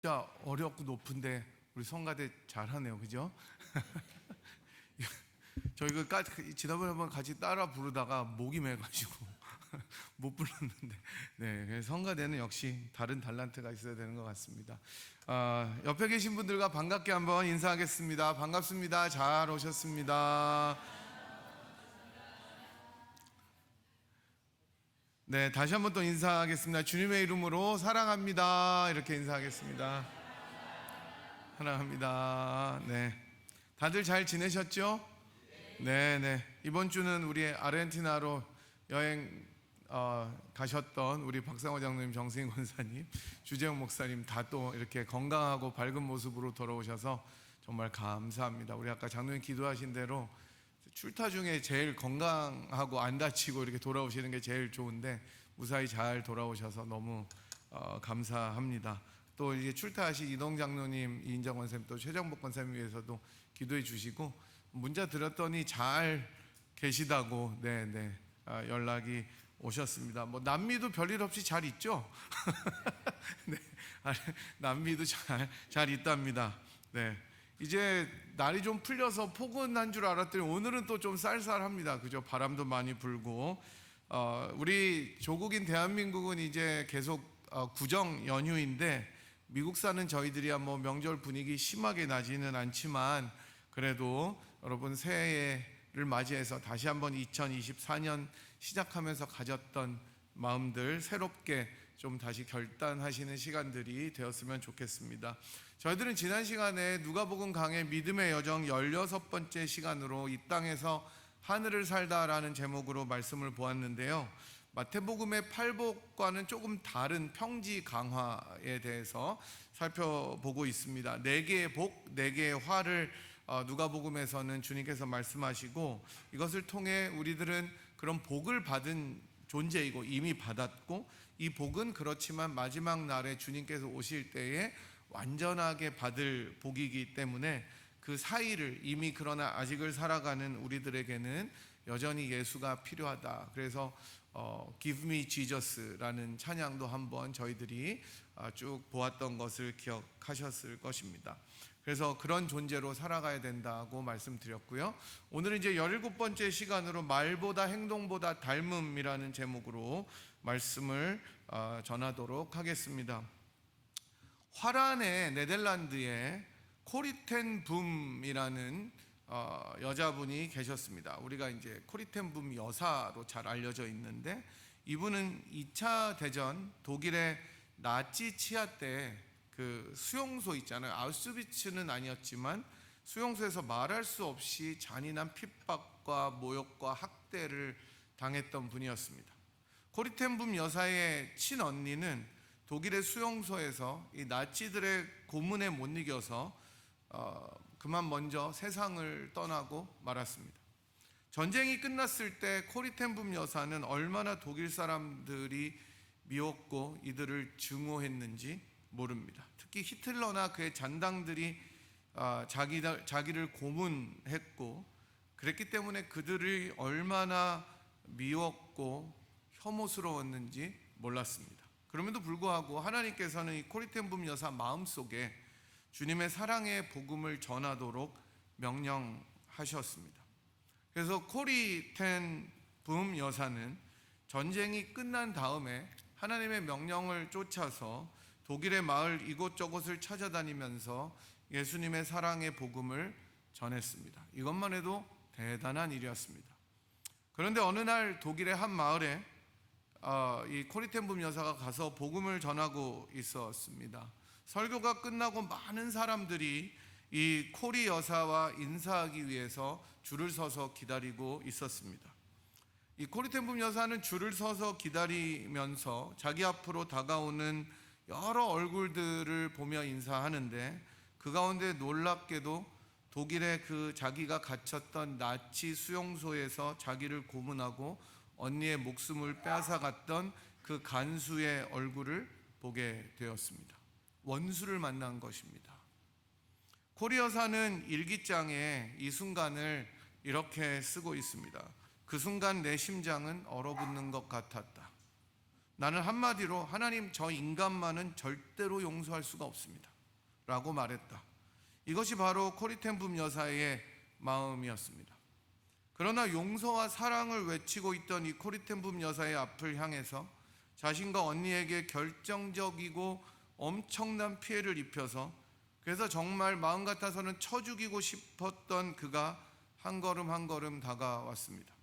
진짜 어렵고 높은데 우리 성가대 잘하네요, 그죠? 저희가 지난번에 한번 같이 따라 부르다가 목이 매가지고 못 불렀는데, 네, 성가대는 역시 다른 달란트가 있어야 되는 것 같습니다. 옆에 계신 분들과 반갑게 한번 인사하겠습니다. 반갑습니다. 잘 오셨습니다. 네, 다시 한번 또 인사하겠습니다. 주님의 이름으로 사랑합니다. 이렇게 인사하겠습니다. 사랑합니다. 네, 다들 잘 지내셨죠? 네. 이번 주는 우리 아르헨티나로 여행 가셨던 우리 박상호 장로님, 정승희 권사님, 주재영 목사님 다 또 이렇게 건강하고 밝은 모습으로 돌아오셔서 정말 감사합니다. 우리 아까 장로님 기도하신 대로 출타 중에 제일 건강하고 안 다치고 이렇게 돌아오시는 게 제일 좋은데 무사히 잘 돌아오셔서 너무 감사합니다. 또 이제 출타하신 이동 장로님, 이인정 권사님, 또 최정복 권사님 위해서도 기도해 주시고, 문자 드렸더니 잘 계시다고 연락이 오셨습니다. 뭐 남미도 별일 없이 잘 있죠? 네, 남미도 잘 있답니다. 네, 이제 날이 좀 풀려서 포근한 줄 알았더니 오늘은 또 좀 쌀쌀합니다. 그죠? 바람도 많이 불고, 우리 조국인 대한민국은 이제 계속 구정 연휴인데, 미국 사는 저희들이야 뭐 명절 분위기 심하게 나지는 않지만 그래도 여러분 새해를 맞이해서 다시 한번 2024년 시작하면서 가졌던 마음들 새롭게 좀 다시 결단하시는 시간들이 되었으면 좋겠습니다. 저희들은 지난 시간에 누가복음 강의 믿음의 여정 16번째 시간으로 이 땅에서 하늘을 살다라는 제목으로 말씀을 보았는데요, 마태복음의 팔복과는 조금 다른 평지 강화에 대해서 살펴보고 있습니다. 4개의 복, 4개의 화를 누가복음에서는 주님께서 말씀하시고, 이것을 통해 우리들은 그런 복을 받은 존재이고 이미 받았고, 이 복은 그렇지만 마지막 날에 주님께서 오실 때에 완전하게 받을 복이기 때문에 그 사이를 이미 그러나 아직을 살아가는 우리들에게는 여전히 예수가 필요하다. 그래서 Give me Jesus라는 찬양도 한번 저희들이 쭉 보았던 것을 기억하셨을 것입니다. 그래서 그런 존재로 살아가야 된다고 말씀드렸고요. 오늘은 이제 17번째 시간으로 말보다 행동보다 닮음이라는 제목으로 말씀을 전하도록 하겠습니다. 화란의 네덜란드에 코리텐 붐이라는 여자분이 계셨습니다. 우리가 이제 코리텐 붐 여사로 잘 알려져 있는데, 이분은 2차 대전 독일의 나치 치하 때 그 수용소 있잖아요. 아우슈비츠는 아니었지만 수용소에서 말할 수 없이 잔인한 핍박과 모욕과 학대를 당했던 분이었습니다. 코리텐 붐 여사의 친언니는 독일의 수용소에서 이 나치들의 고문에 못 이겨서 그만 먼저 세상을 떠나고 말았습니다. 전쟁이 끝났을 때 코리텐 붐 여사는 얼마나 독일 사람들이 미웠고 이들을 증오했는지 모릅니다. 특히 히틀러나 그의 잔당들이 자기를 고문했고, 그랬기 때문에 그들이 얼마나 미웠고 혐오스러웠는지 몰랐습니다. 그럼에도 불구하고 하나님께서는 이 코리텐 붐 여사 마음속에 주님의 사랑의 복음을 전하도록 명령하셨습니다. 그래서 코리텐 붐 여사는 전쟁이 끝난 다음에 하나님의 명령을 쫓아서 독일의 마을 이곳저곳을 찾아다니면서 예수님의 사랑의 복음을 전했습니다. 이것만 해도 대단한 일이었습니다. 그런데 어느 날 독일의 한 마을에 이 코리텐 붐 여사가 가서 복음을 전하고 있었습니다. 설교가 끝나고 많은 사람들이 이 코리 여사와 인사하기 위해서 줄을 서서 기다리고 있었습니다. 이 코리텐 붐 여사는 줄을 서서 기다리면서 자기 앞으로 다가오는 여러 얼굴들을 보며 인사하는데, 그 가운데 놀랍게도 독일의 그 자기가 갇혔던 나치 수용소에서 자기를 고문하고 언니의 목숨을 빼앗아갔던 그 간수의 얼굴을 보게 되었습니다. 원수를 만난 것입니다. 코리 여사는 일기장에 이 순간을 이렇게 쓰고 있습니다. 그 순간 내 심장은 얼어붙는 것 같았다. 나는 한마디로 하나님, 저 인간만은 절대로 용서할 수가 없습니다. 라고 말했다. 이것이 바로 코리텐붐 여사의 마음이었습니다. 그러나 용서와 사랑을 외치고 있던 이 코리텐붐 여사의 앞을 향해서 자신과 언니에게 결정적이고 엄청난 피해를 입혀서, 그래서 정말 마음 같아서는 쳐 죽이고 싶었던 그가 한 걸음 한 걸음 다가왔습니다.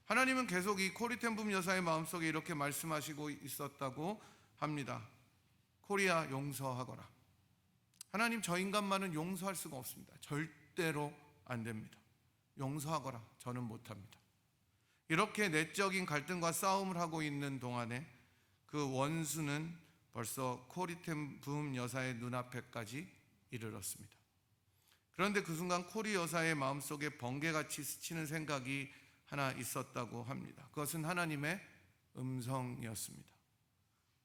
하나님은 계속 이 코리텐붐 여사의 마음속에 이렇게 말씀하시고 있었다고 합니다. 코리야, 용서하거라. 하나님, 저 인간만은 용서할 수가 없습니다. 절대로 안 됩니다. 용서하거라. 저는 못합니다. 이렇게 내적인 갈등과 싸움을 하고 있는 동안에 그 원수는 벌써 코리텐붐 여사의 눈앞에까지 이르렀습니다. 그런데 그 순간 코리 여사의 마음속에 번개같이 스치는 생각이 하나 있었다고 합니다. 그것은 하나님의 음성이었습니다.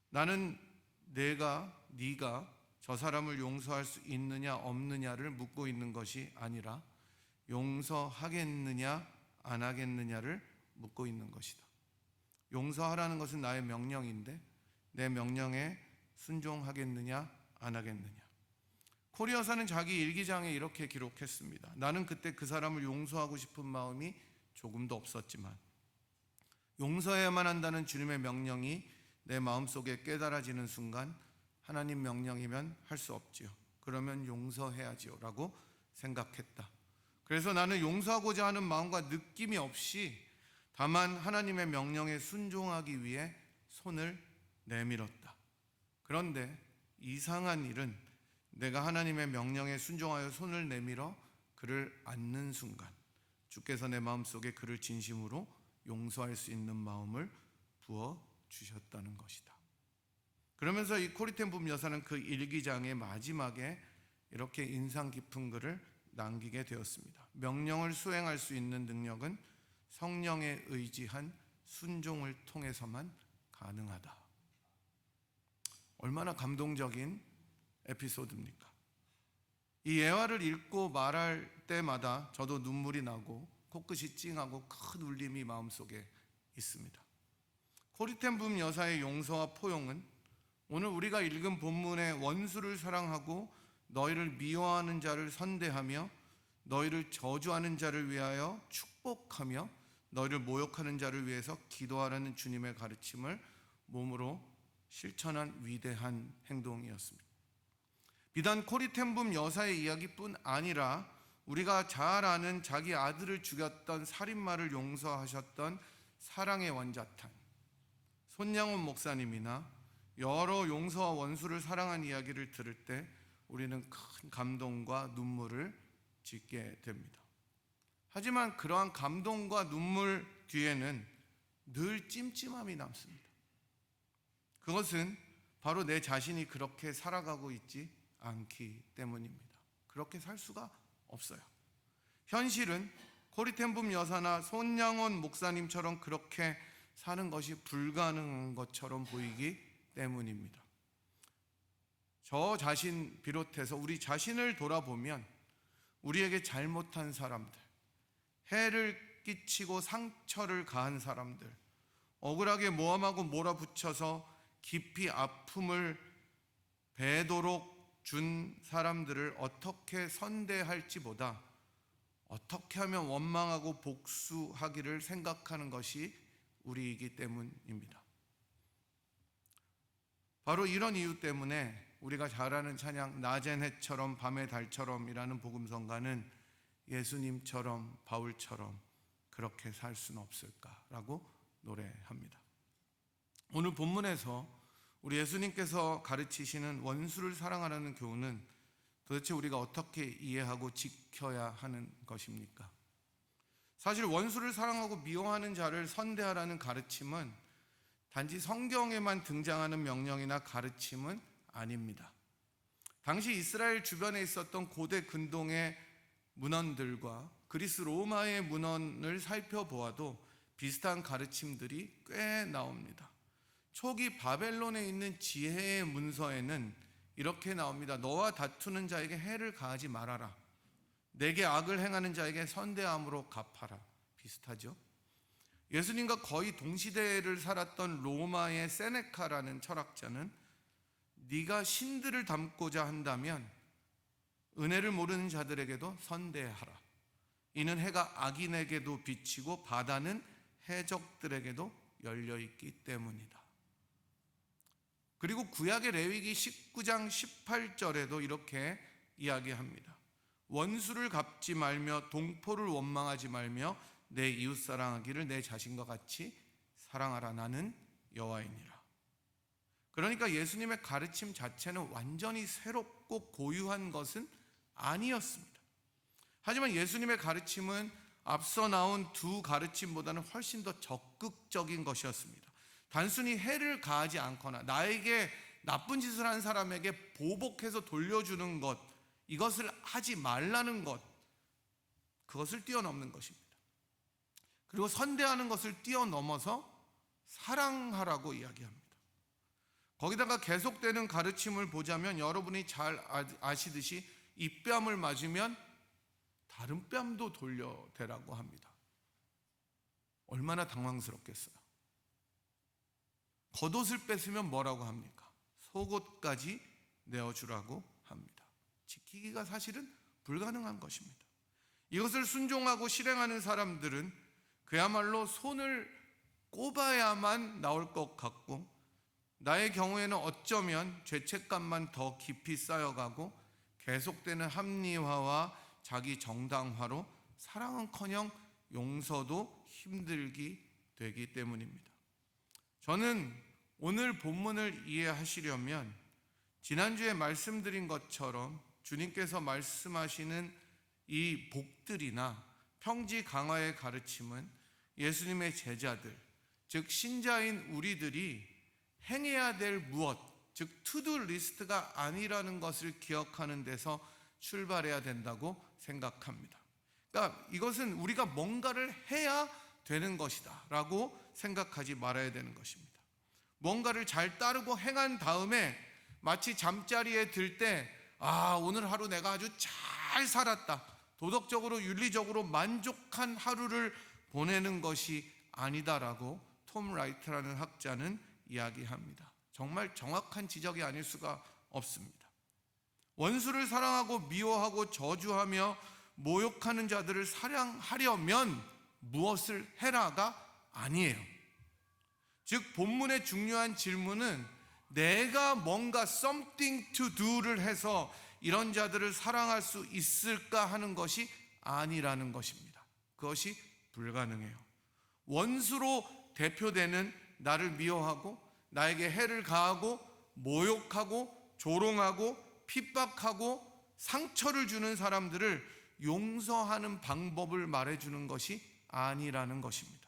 나는 네가 저 사람을 용서할 수 있느냐 없느냐를 묻고 있는 것이 아니라 용서하겠느냐 안 하겠느냐를 묻고 있는 것이다. 용서하라는 것은 나의 명령인데 내 명령에 순종하겠느냐 안 하겠느냐. 코리 여사는 자기 일기장에 이렇게 기록했습니다. 나는 그때 그 사람을 용서하고 싶은 마음이 조금도 없었지만 용서해야만 한다는 주님의 명령이 내 마음속에 깨달아지는 순간 하나님 명령이면 할 수 없지요. 그러면 용서해야지요 라고 생각했다. 그래서 나는 용서하고자 하는 마음과 느낌이 없이 다만 하나님의 명령에 순종하기 위해 손을 내밀었다. 그런데 이상한 일은 내가 하나님의 명령에 순종하여 손을 내밀어 그를 안는 순간 주께서 내 마음속에 그를 진심으로 용서할 수 있는 마음을 부어주셨다는 것이다. 그러면서 이 코리텐붐 여사는 그 일기장의 마지막에 이렇게 인상 깊은 글을 남기게 되었습니다. 명령을 수행할 수 있는 능력은 성령에 의지한 순종을 통해서만 가능하다. 얼마나 감동적인 에피소드입니까? 이 예화를 읽고 말할 때마다 저도 눈물이 나고 코끝이 찡하고 큰 울림이 마음속에 있습니다. 코리텐붐 여사의 용서와 포용은 오늘 우리가 읽은 본문의 원수를 사랑하고 너희를 미워하는 자를 선대하며 너희를 저주하는 자를 위하여 축복하며 너희를 모욕하는 자를 위해서 기도하라는 주님의 가르침을 몸으로 실천한 위대한 행동이었습니다. 비단 코리텐붐 여사의 이야기뿐 아니라 우리가 잘 아는 자기 아들을 죽였던 살인마를 용서하셨던 사랑의 원자탄 손양원 목사님이나 여러 용서와 원수를 사랑한 이야기를 들을 때 우리는 큰 감동과 눈물을 짓게 됩니다. 하지만 그러한 감동과 눈물 뒤에는 늘 찜찜함이 남습니다. 그것은 바로 내 자신이 그렇게 살아가고 있지 않기 때문입니다. 그렇게 살 수가 없어요. 현실은 코리텐붐 여사나 손양원 목사님처럼 그렇게 사는 것이 불가능한 것처럼 보이기 때문입니다. 저 자신 비롯해서 우리 자신을 돌아보면 우리에게 잘못한 사람들, 해를 끼치고 상처를 가한 사람들, 억울하게 모함하고 몰아붙여서 깊이 아픔을 배도록 준 사람들을 어떻게 선대할지보다 어떻게 하면 원망하고 복수하기를 생각하는 것이 우리이기 때문입니다. 바로 이런 이유 때문에 우리가 잘 아는 찬양 낮엔 해처럼 밤의 달처럼이라는 복음성가는 예수님처럼 바울처럼 그렇게 살 수는 없을까라고 노래합니다. 오늘 본문에서 우리 예수님께서 가르치시는 원수를 사랑하라는 교훈은 도대체 우리가 어떻게 이해하고 지켜야 하는 것입니까? 사실 원수를 사랑하고 미워하는 자를 선대하라는 가르침은 단지 성경에만 등장하는 명령이나 가르침은 아닙니다. 당시 이스라엘 주변에 있었던 고대 근동의 문헌들과 그리스 로마의 문헌을 살펴보아도 비슷한 가르침들이 꽤 나옵니다. 초기 바벨론에 있는 지혜의 문서에는 이렇게 나옵니다. 너와 다투는 자에게 해를 가하지 말아라. 내게 악을 행하는 자에게 선대함으로 갚아라. 비슷하죠? 예수님과 거의 동시대를 살았던 로마의 세네카라는 철학자는 네가 신들을 닮고자 한다면 은혜를 모르는 자들에게도 선대하라. 이는 해가 악인에게도 비치고 바다는 해적들에게도 열려있기 때문이다. 그리고 구약의 레위기 19장 18절에도 이렇게 이야기합니다. 원수를 갚지 말며 동포를 원망하지 말며 내 이웃 사랑하기를 내 자신과 같이 사랑하라. 나는 여호와이니라. 그러니까 예수님의 가르침 자체는 완전히 새롭고 고유한 것은 아니었습니다. 하지만 예수님의 가르침은 앞서 나온 두 가르침보다는 훨씬 더 적극적인 것이었습니다. 단순히 해를 가하지 않거나 나에게 나쁜 짓을 한 사람에게 보복해서 돌려주는 것, 이것을 하지 말라는 것, 그것을 뛰어넘는 것입니다. 그리고 선대하는 것을 뛰어넘어서 사랑하라고 이야기합니다. 거기다가 계속되는 가르침을 보자면 여러분이 잘 아시듯이 이 뺨을 맞으면 다른 뺨도 돌려대라고 합니다. 얼마나 당황스럽겠어요. 겉옷을 뺏으면 뭐라고 합니까? 속옷까지 내어주라고 합니다. 지키기가 사실은 불가능한 것입니다. 이것을 순종하고 실행하는 사람들은 그야말로 손을 꼽아야만 나올 것 같고, 나의 경우에는 어쩌면 죄책감만 더 깊이 쌓여가고 계속되는 합리화와 자기 정당화로 사랑은커녕 용서도 힘들게 되기 때문입니다. 저는 오늘 본문을 이해하시려면 지난주에 말씀드린 것처럼 주님께서 말씀하시는 이 복들이나 평지 강화의 가르침은 예수님의 제자들, 즉 신자인 우리들이 행해야 될 무엇, 즉 투두 리스트가 아니라는 것을 기억하는 데서 출발해야 된다고 생각합니다. 그러니까 이것은 우리가 뭔가를 해야 되는 것이다 라고 생각하지 말아야 되는 것입니다. 뭔가를 잘 따르고 행한 다음에 마치 잠자리에 들 때 오늘 하루 내가 아주 잘 살았다, 도덕적으로 윤리적으로 만족한 하루를 보내는 것이 아니다라고 톰 라이트라는 학자는 이야기합니다. 정말 정확한 지적이 아닐 수가 없습니다. 원수를 사랑하고 미워하고 저주하며 모욕하는 자들을 사랑하려면 무엇을 해라가 아니에요. 즉 본문의 중요한 질문은 내가 뭔가 something to do를 해서 이런 자들을 사랑할 수 있을까 하는 것이 아니라는 것입니다. 그것이 불가능해요. 원수로 대표되는 나를 미워하고 나에게 해를 가하고 모욕하고 조롱하고 핍박하고 상처를 주는 사람들을 용서하는 방법을 말해주는 것이 아니라는 것입니다.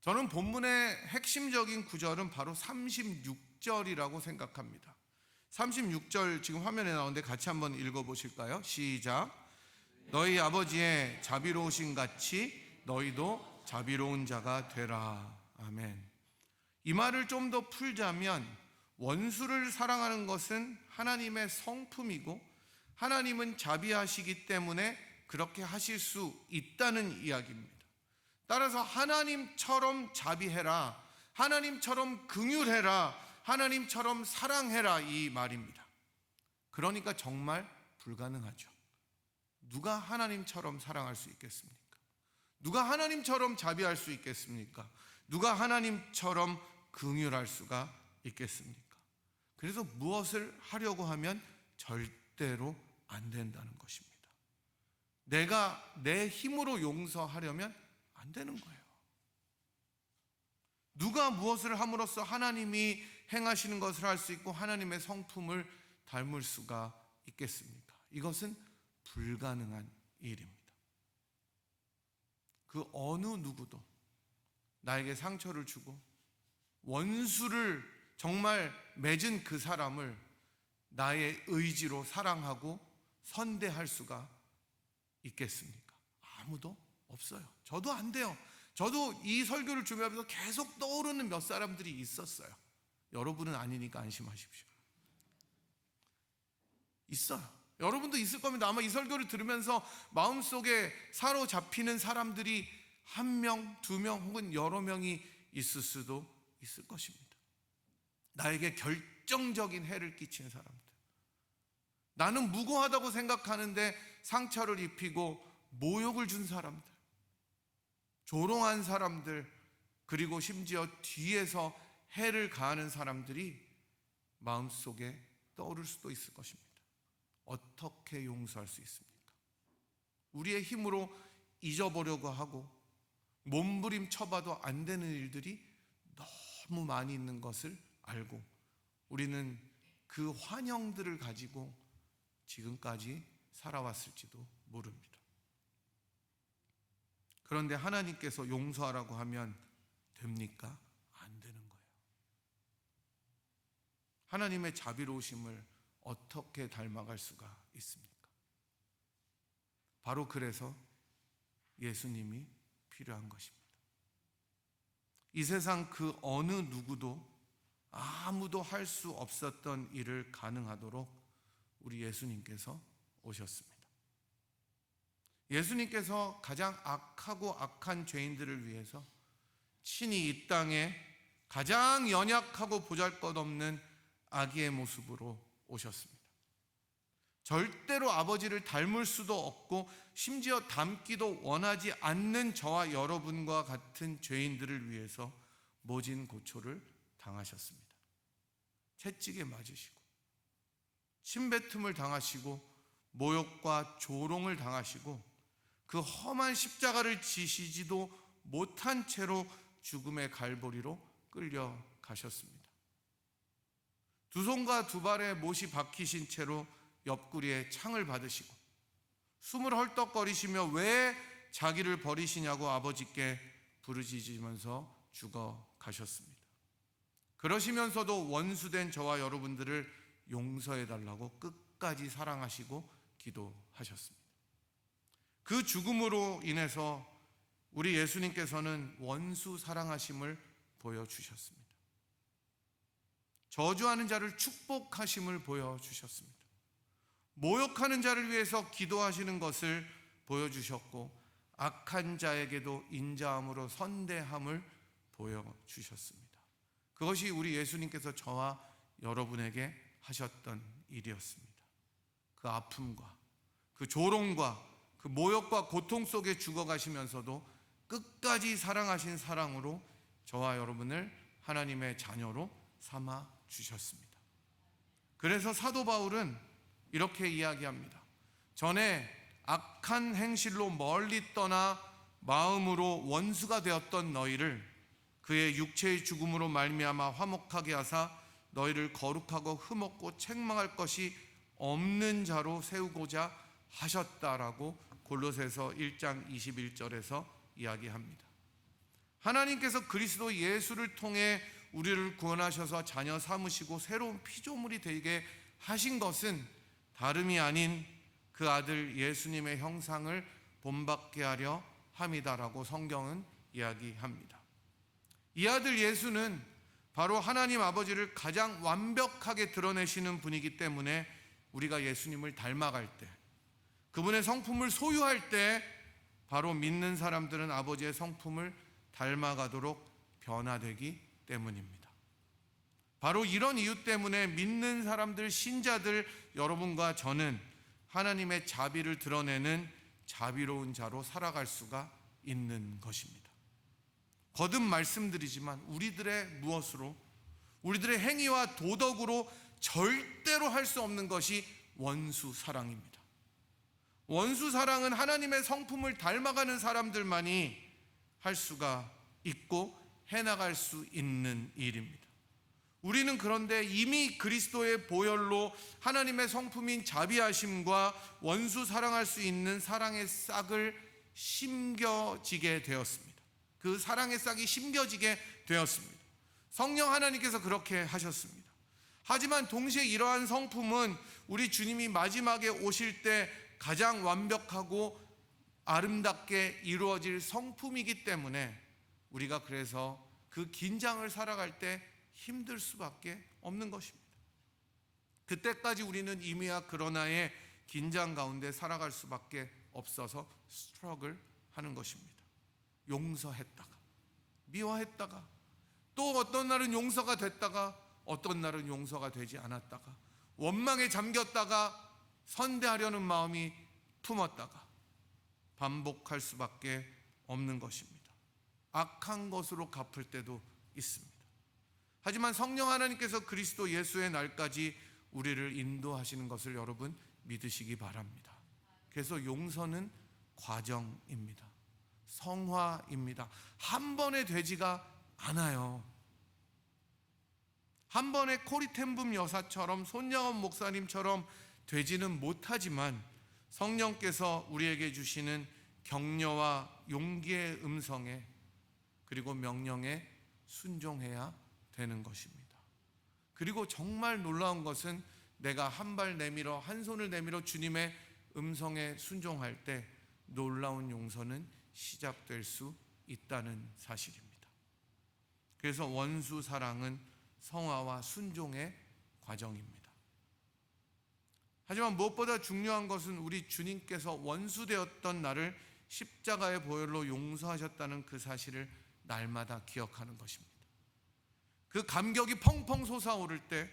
저는 본문의 핵심적인 구절은 바로 36절이라고 생각합니다. 36절 지금 화면에 나오는데 같이 한번 읽어보실까요? 시작. 너희 아버지의 자비로우신 같이 너희도 자비로운 자가 되라. 아멘. 이 말을 좀 더 풀자면 원수를 사랑하는 것은 하나님의 성품이고 하나님은 자비하시기 때문에 그렇게 하실 수 있다는 이야기입니다. 따라서 하나님처럼 자비해라, 하나님처럼 긍휼해라, 하나님처럼 사랑해라, 이 말입니다. 그러니까 정말 불가능하죠. 누가 하나님처럼 사랑할 수 있겠습니까? 누가 하나님처럼 자비할 수 있겠습니까? 누가 하나님처럼 긍휼할 수가 있겠습니까? 그래서 무엇을 하려고 하면 절대로 안 된다는 것입니다. 내가 내 힘으로 용서하려면 안 되는 거예요. 누가 무엇을 함으로써 하나님이 행하시는 것을 할 수 있고 하나님의 성품을 닮을 수가 있겠습니까? 이것은 불가능한 일입니다. 그 어느 누구도 나에게 상처를 주고 원수를 정말 맺은 그 사람을 나의 의지로 사랑하고 선대할 수가 있겠습니까? 아무도 없어요. 저도 안 돼요. 저도 이 설교를 준비하면서 계속 떠오르는 몇 사람들이 있었어요. 여러분은 아니니까 안심하십시오. 있어요. 여러분도 있을 겁니다. 아마 이 설교를 들으면서 마음속에 사로잡히는 사람들이 한 명, 두 명 혹은 여러 명이 있을 수도 있을 것입니다. 나에게 결정적인 해를 끼친 사람들, 나는 무고하다고 생각하는데 상처를 입히고 모욕을 준 사람들, 조롱한 사람들, 그리고 심지어 뒤에서 해를 가하는 사람들이 마음속에 떠오를 수도 있을 것입니다. 어떻게 용서할 수 있습니까? 우리의 힘으로 잊어보려고 하고 몸부림쳐봐도 안 되는 일들이 너무 많이 있는 것을 알고 우리는 그 환영들을 가지고 지금까지 살아왔을지도 모릅니다. 그런데 하나님께서 용서하라고 하면 됩니까? 안 되는 거예요. 하나님의 자비로우심을 어떻게 닮아갈 수가 있습니까? 바로 그래서 예수님이 필요한 것입니다. 이 세상 그 어느 누구도 아무도 할 수 없었던 일을 가능하도록 우리 예수님께서 오셨습니다. 예수님께서 가장 악하고 악한 죄인들을 위해서 친히 이 땅에 가장 연약하고 보잘것없는 아기의 모습으로 오셨습니다. 절대로 아버지를 닮을 수도 없고 심지어 닮기도 원하지 않는 저와 여러분과 같은 죄인들을 위해서 모진 고초를 당하셨습니다. 채찍에 맞으시고 침뱉음을 당하시고 모욕과 조롱을 당하시고 그 험한 십자가를 지시지도 못한 채로 죽음의 갈보리로 끌려가셨습니다. 두 손과 두 발에 못이 박히신 채로 옆구리에 창을 받으시고 숨을 헐떡거리시며 왜 자기를 버리시냐고 아버지께 부르짖으면서 죽어가셨습니다. 그러시면서도 원수된 저와 여러분들을 용서해달라고 끝까지 사랑하시고 기도하셨습니다. 그 죽음으로 인해서 우리 예수님께서는 원수 사랑하심을 보여주셨습니다. 저주하는 자를 축복하심을 보여주셨습니다. 모욕하는 자를 위해서 기도하시는 것을 보여주셨고 악한 자에게도 인자함으로 선대함을 보여주셨습니다. 그것이 우리 예수님께서 저와 여러분에게 하셨던 일이었습니다. 그 아픔과 그 조롱과 그 모욕과 고통 속에 죽어가시면서도 끝까지 사랑하신 사랑으로 저와 여러분을 하나님의 자녀로 삼아 주셨습니다. 그래서 사도 바울은 이렇게 이야기합니다. 전에 악한 행실로 멀리 떠나 마음으로 원수가 되었던 너희를 그의 육체의 죽음으로 말미암아 화목하게 하사 너희를 거룩하고 흠없고 책망할 것이 없는 자로 세우고자 하셨다라고 골로새서 1장 21절에서 이야기합니다. 하나님께서 그리스도 예수를 통해 우리를 구원하셔서 자녀 삼으시고 새로운 피조물이 되게 하신 것은 다름이 아닌 그 아들 예수님의 형상을 본받게 하려 함이다라고 성경은 이야기합니다. 이 아들 예수는 바로 하나님 아버지를 가장 완벽하게 드러내시는 분이기 때문에 우리가 예수님을 닮아갈 때, 그분의 성품을 소유할 때 바로 믿는 사람들은 아버지의 성품을 닮아가도록 변화되기 때문입니다. 바로 이런 이유 때문에 믿는 사람들, 신자들 여러분과 저는 하나님의 자비를 드러내는 자비로운 자로 살아갈 수가 있는 것입니다. 거듭 말씀드리지만 우리들의 무엇으로, 우리들의 행위와 도덕으로 절대로 할 수 없는 것이 원수 사랑입니다. 원수 사랑은 하나님의 성품을 닮아가는 사람들만이 할 수가 있고 해나갈 수 있는 일입니다. 우리는 그런데 이미 그리스도의 보혈로 하나님의 성품인 자비하심과 원수 사랑할 수 있는 사랑의 싹을 심겨지게 되었습니다. 그 사랑의 싹이 심겨지게 되었습니다. 성령 하나님께서 그렇게 하셨습니다. 하지만 동시에 이러한 성품은 우리 주님이 마지막에 오실 때 가장 완벽하고 아름답게 이루어질 성품이기 때문에 우리가 그래서 그 긴장을 살아갈 때 힘들 수밖에 없는 것입니다. 그때까지 우리는 이미와 그러나의 긴장 가운데 살아갈 수밖에 없어서 스트러글 하는 것입니다. 용서했다가 미워했다가 또 어떤 날은 용서가 됐다가 어떤 날은 용서가 되지 않았다가 원망에 잠겼다가 선대하려는 마음이 품었다가 반복할 수밖에 없는 것입니다. 악한 것으로 갚을 때도 있습니다. 하지만 성령 하나님께서 그리스도 예수의 날까지 우리를 인도하시는 것을 여러분 믿으시기 바랍니다. 그래서 용서는 과정입니다. 성화입니다. 한 번에 되지가 않아요. 한 번에 코리텐붐 여사처럼 손양원 목사님처럼 되지는 못하지만 성령께서 우리에게 주시는 격려와 용기의 음성에 그리고 명령에 순종해야 되는 것입니다. 그리고 정말 놀라운 것은 내가 한 발 내밀어 한 손을 내밀어 주님의 음성에 순종할 때 놀라운 용서는 시작될 수 있다는 사실입니다. 그래서 원수 사랑은 성화와 순종의 과정입니다. 하지만 무엇보다 중요한 것은 우리 주님께서 원수되었던 나를 십자가의 보혈로 용서하셨다는 그 사실을 날마다 기억하는 것입니다. 그 감격이 펑펑 솟아오를 때,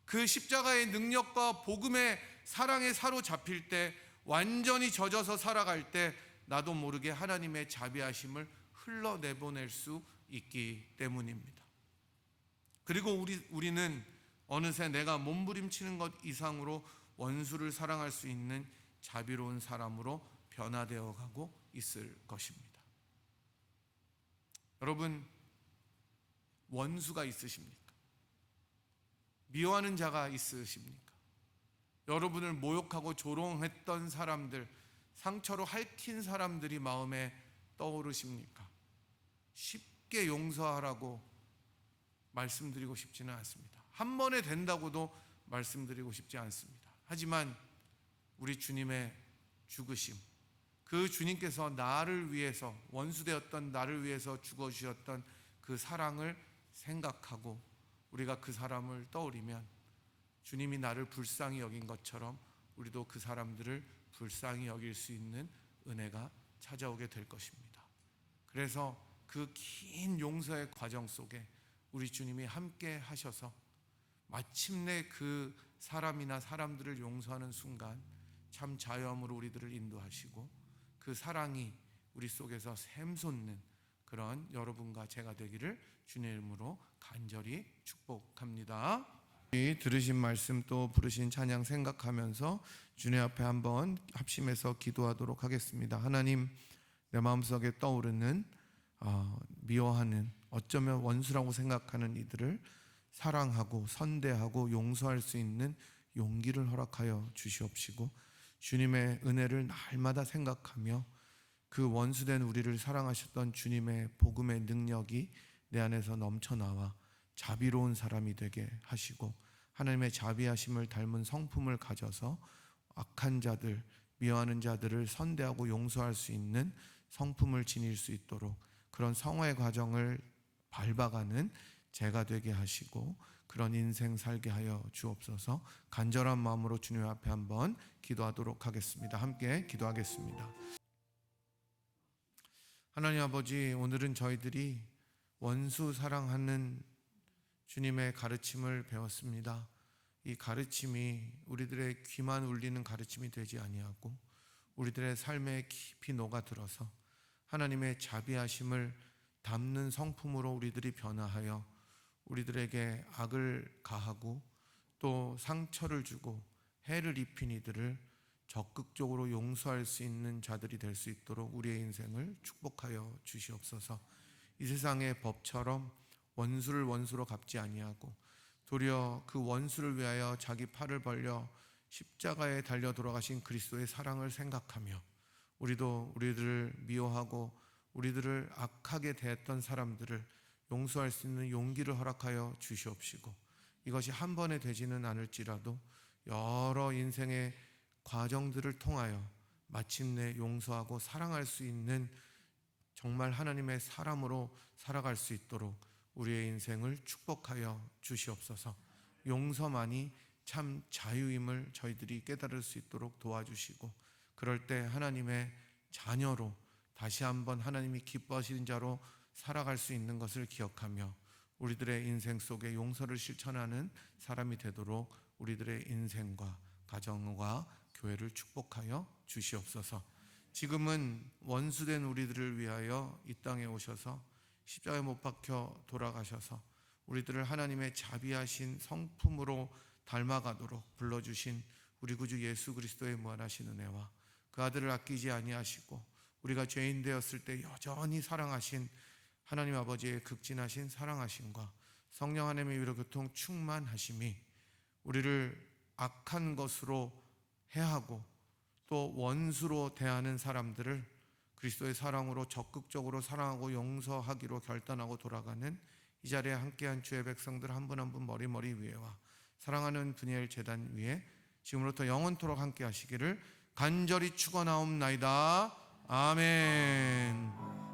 그 십자가의 능력과 복음의 사랑에 사로잡힐 때, 완전히 젖어서 살아갈 때 나도 모르게 하나님의 자비하심을 흘러내보낼 수 있기 때문입니다. 그리고 우리는 어느새 내가 몸부림치는 것 이상으로 원수를 사랑할 수 있는 자비로운 사람으로 변화되어 가고 있을 것입니다. 여러분, 원수가 있으십니까? 미워하는 자가 있으십니까? 여러분을 모욕하고 조롱했던 사람들, 상처로 핥힌 사람들이 마음에 떠오르십니까? 쉽게 용서하라고 말씀드리고 싶지는 않습니다. 한 번에 된다고도 말씀드리고 싶지 않습니다. 하지만 우리 주님의 죽으심, 그 주님께서 나를 위해서, 원수되었던 나를 위해서 죽어주셨던 그 사랑을 생각하고 우리가 그 사람을 떠올리면 주님이 나를 불쌍히 여긴 것처럼 우리도 그 사람들을 불쌍히 여길 수 있는 은혜가 찾아오게 될 것입니다. 그래서 그 긴 용서의 과정 속에 우리 주님이 함께 하셔서 마침내 그 사람이나 사람들을 용서하는 순간 참 자유함으로 우리들을 인도하시고 그 사랑이 우리 속에서 샘솟는 그런 여러분과 제가 되기를 주님의 이름으로 간절히 축복합니다. 들으신 말씀 또 부르신 찬양 생각하면서 주님 앞에 한번 합심해서 기도하도록 하겠습니다. 하나님, 내 마음속에 떠오르는 미워하는, 어쩌면 원수라고 생각하는 이들을 사랑하고 선대하고 용서할 수 있는 용기를 허락하여 주시옵시고, 주님의 은혜를 날마다 생각하며 그 원수된 우리를 사랑하셨던 주님의 복음의 능력이 내 안에서 넘쳐나와 자비로운 사람이 되게 하시고, 하나님의 자비하심을 닮은 성품을 가져서 악한 자들, 미워하는 자들을 선대하고 용서할 수 있는 성품을 지닐 수 있도록 그런 성화의 과정을 밟아가는 제가 되게 하시고 그런 인생 살게 하여 주옵소서. 간절한 마음으로 주님 앞에 한번 기도하도록 하겠습니다. 함께 기도하겠습니다. 하나님 아버지, 오늘은 저희들이 원수 사랑하는 주님의 가르침을 배웠습니다. 이 가르침이 우리들의 귀만 울리는 가르침이 되지 아니하고 우리들의 삶에 깊이 녹아들어서 하나님의 자비하심을 담는 성품으로 우리들이 변화하여 우리들에게 악을 가하고 또 상처를 주고 해를 입힌 이들을 적극적으로 용서할 수 있는 자들이 될 수 있도록 우리의 인생을 축복하여 주시옵소서. 이 세상의 법처럼 원수를 원수로 갚지 아니하고 도리어 그 원수를 위하여 자기 팔을 벌려 십자가에 달려 돌아가신 그리스도의 사랑을 생각하며 우리도 우리들을 미워하고 우리들을 악하게 대했던 사람들을 용서할 수 있는 용기를 허락하여 주시옵시고, 이것이 한 번에 되지는 않을지라도 여러 인생의 과정들을 통하여 마침내 용서하고 사랑할 수 있는 정말 하나님의 사람으로 살아갈 수 있도록 우리의 인생을 축복하여 주시옵소서. 용서만이 참 자유임을 저희들이 깨달을 수 있도록 도와주시고, 그럴 때 하나님의 자녀로 다시 한번 하나님이 기뻐하시는 자로 살아갈 수 있는 것을 기억하며 우리들의 인생 속에 용서를 실천하는 사람이 되도록 우리들의 인생과 가정과 교회를 축복하여 주시옵소서. 지금은 원수된 우리들을 위하여 이 땅에 오셔서 십자가에 못 박혀 돌아가셔서 우리들을 하나님의 자비하신 성품으로 닮아가도록 불러주신 우리 구주 예수 그리스도의 무한하신 은혜와 그 아들을 아끼지 아니하시고 우리가 죄인 되었을 때 여전히 사랑하신 하나님 아버지의 극진하신 사랑하심과 성령 하나님의 위로 교통 충만하심이 우리를 악한 것으로 해하고 또 원수로 대하는 사람들을 그리스도의 사랑으로 적극적으로 사랑하고 용서하기로 결단하고 돌아가는 이 자리에 함께한 주의 백성들 한 분 한 분 머리 위에와 사랑하는 분이엘 제단 위에 지금부터 영원토록 함께 하시기를 간절히 축원하옵나이다. 아멘.